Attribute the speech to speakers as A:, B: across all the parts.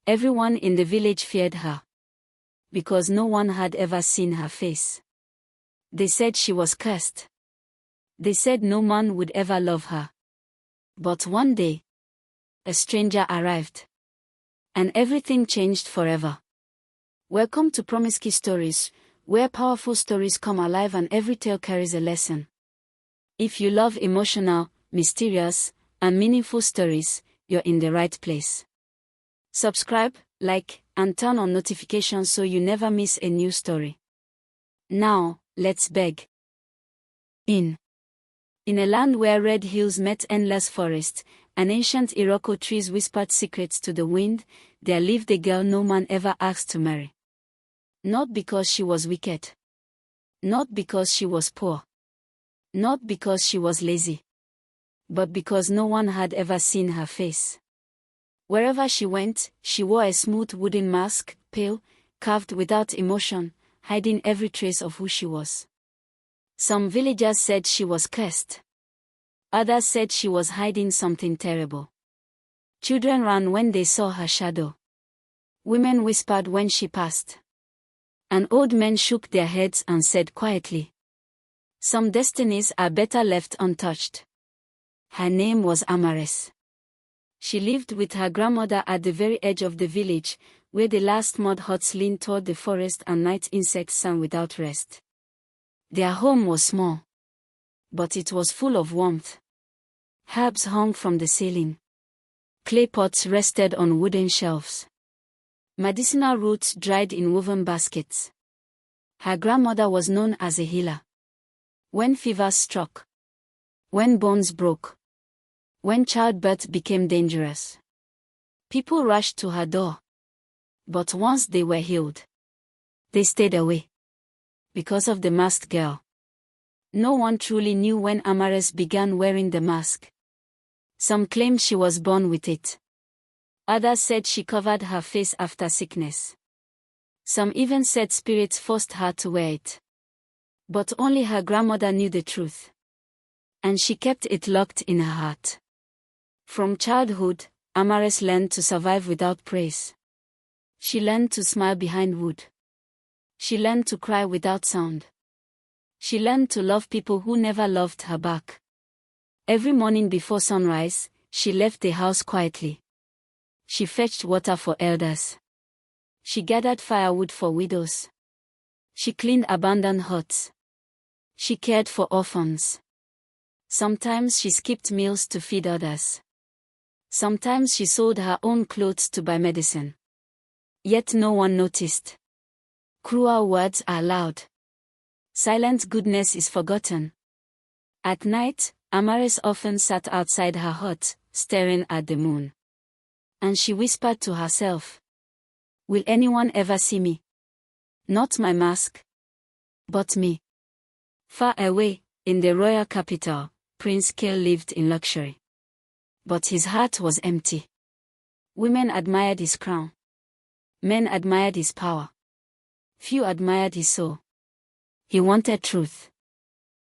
A: Everyone in the village feared her, because no one had ever seen her face. They said she was cursed. They said no man would ever love her. But one day, a stranger arrived. And everything changed forever. Welcome to Promiscuous Stories, where powerful stories come alive and every tale carries a lesson. If you love emotional, mysterious, and meaningful stories, you're in the right place. Subscribe, like, and turn on notifications so you never miss a new story. Now, let's beg. In a land where red hills met endless forest, and ancient Iroko trees whispered secrets to the wind, there lived a girl no man ever asked to marry. Not because she was wicked. Not because she was poor. Not because she was lazy. But because no one had ever seen her face. Wherever she went, she wore a smooth wooden mask, pale, carved without emotion, hiding every trace of who she was. Some villagers said she was cursed. Others said she was hiding something terrible. Children ran when they saw her shadow. Women whispered when she passed. And old men shook their heads and said quietly, "Some destinies are better left untouched." Her name was Amares. She lived with her grandmother at the very edge of the village, where the last mud huts leaned toward the forest and night insects sang without rest. Their home was small, but it was full of warmth. Herbs hung from the ceiling. Clay pots rested on wooden shelves. Medicinal roots dried in woven baskets. Her grandmother was known as a healer. When fevers struck, when bones broke, when childbirth became dangerous, people rushed to her door. But once they were healed, they stayed away. Because of the masked girl. No one truly knew when Amares began wearing the mask. Some claimed she was born with it. Others said she covered her face after sickness. Some even said spirits forced her to wear it. But only her grandmother knew the truth. And she kept it locked in her heart. From childhood, Amares learned to survive without praise. She learned to smile behind wood. She learned to cry without sound. She learned to love people who never loved her back. Every morning before sunrise, she left the house quietly. She fetched water for elders. She gathered firewood for widows. She cleaned abandoned huts. She cared for orphans. Sometimes she skipped meals to feed others. Sometimes she sold her own clothes to buy medicine. Yet no one noticed. Cruel words are loud. Silent goodness is forgotten. At night, Amares often sat outside her hut, staring at the moon. And she whispered to herself, "Will anyone ever see me? Not my mask, but me." Far away, in the royal capital, Prince Kale lived in luxury. But his heart was empty. Women admired his crown. Men admired his power. Few admired his soul. He wanted truth.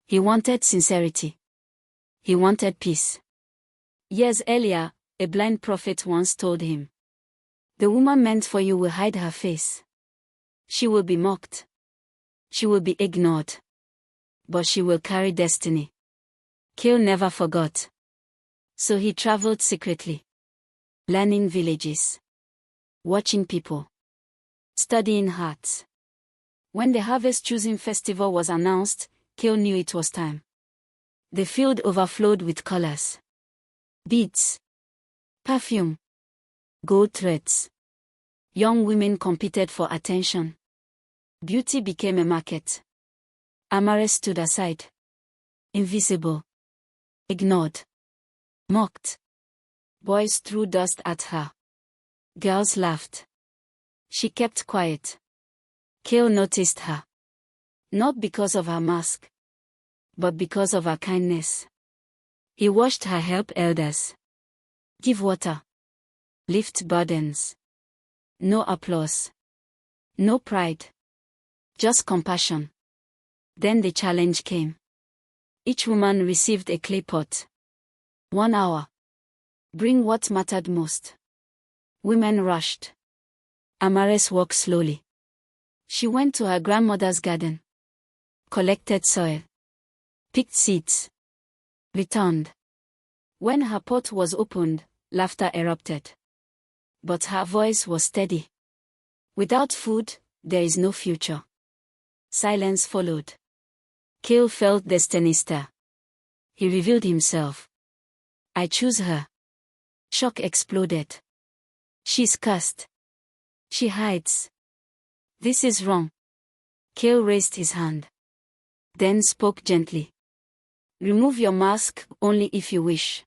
A: He wanted sincerity. He wanted peace. Years earlier, a blind prophet once told him, "The woman meant for you will hide her face. She will be mocked. She will be ignored. But she will carry destiny." Kale never forgot. So he traveled secretly. Learning villages. Watching people. Studying hearts. When the harvest choosing festival was announced, Kale knew it was time. The field overflowed with colors. Beads. Perfume. Gold threads. Young women competed for attention. Beauty became a market. Amares stood aside. Invisible. Ignored. Mocked. Boys threw dust at her. Girls laughed. She kept quiet. Kale noticed her. Not because of her mask, but because of her kindness. He watched her help elders. Give water. Lift burdens. No applause. No pride. Just compassion. Then the challenge came. Each woman received a clay pot. 1 hour. Bring what mattered most. Women rushed. Amares walked slowly. She went to her grandmother's garden, collected soil, picked seeds, returned. When her pot was opened, laughter erupted. But her voice was steady. Without food, there is no future. Silence followed. Kale felt destiny stir. He revealed himself. I choose her. Shock exploded. She's cursed. She hides. This is wrong. Kale raised his hand. Then spoke gently. Remove your mask only if you wish.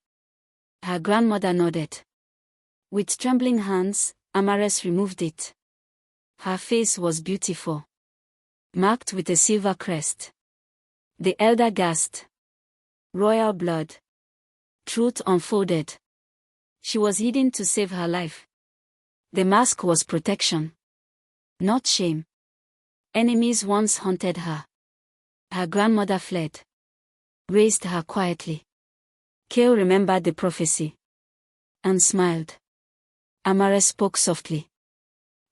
A: Her grandmother nodded. With trembling hands, Amares removed it. Her face was beautiful, marked with a silver crest. The elder gasped. Royal blood. Truth unfolded. She was hidden to save her life. The mask was protection, not shame. Enemies once haunted her. Her grandmother fled, raised her quietly. Kale remembered the prophecy and smiled. Amares spoke softly.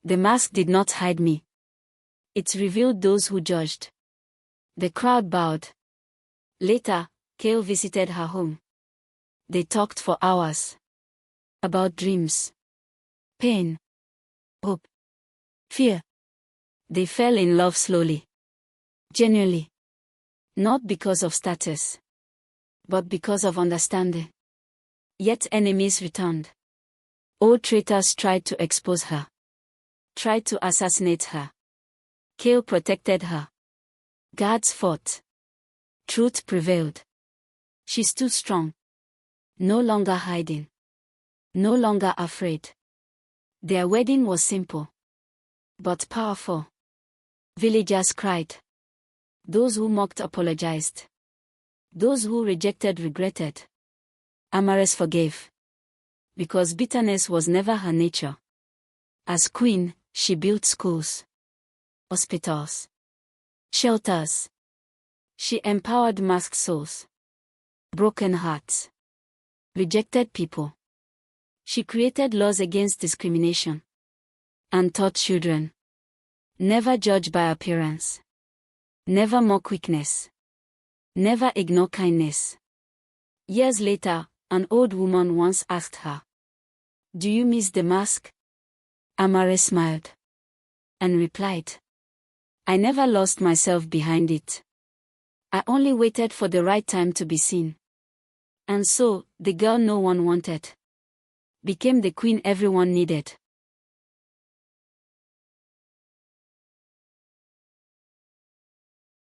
A: The mask did not hide me. It revealed those who judged. The crowd bowed. Later, Kale visited her home. They talked for hours. About dreams, pain, hope, fear. They fell in love slowly. Genuinely. Not because of status, but because of understanding. Yet enemies returned. Old traitors tried to expose her, tried to assassinate her. Kale protected her. Guards fought. Truth prevailed. She stood strong. No longer hiding. No longer afraid. Their wedding was simple, but powerful. Villagers cried. Those who mocked apologized. Those who rejected regretted. Amares forgave. Because bitterness was never her nature. As queen, she built schools, hospitals, shelters. She empowered masked souls, broken hearts, rejected people. She created laws against discrimination and taught children. Never judge by appearance. Never mock weakness. Never ignore kindness. Years later, an old woman once asked her, "Do you miss the mask?" Amares smiled and replied, "I never lost myself behind it. I only waited for the right time to be seen." And so, the girl no one wanted became the queen everyone needed.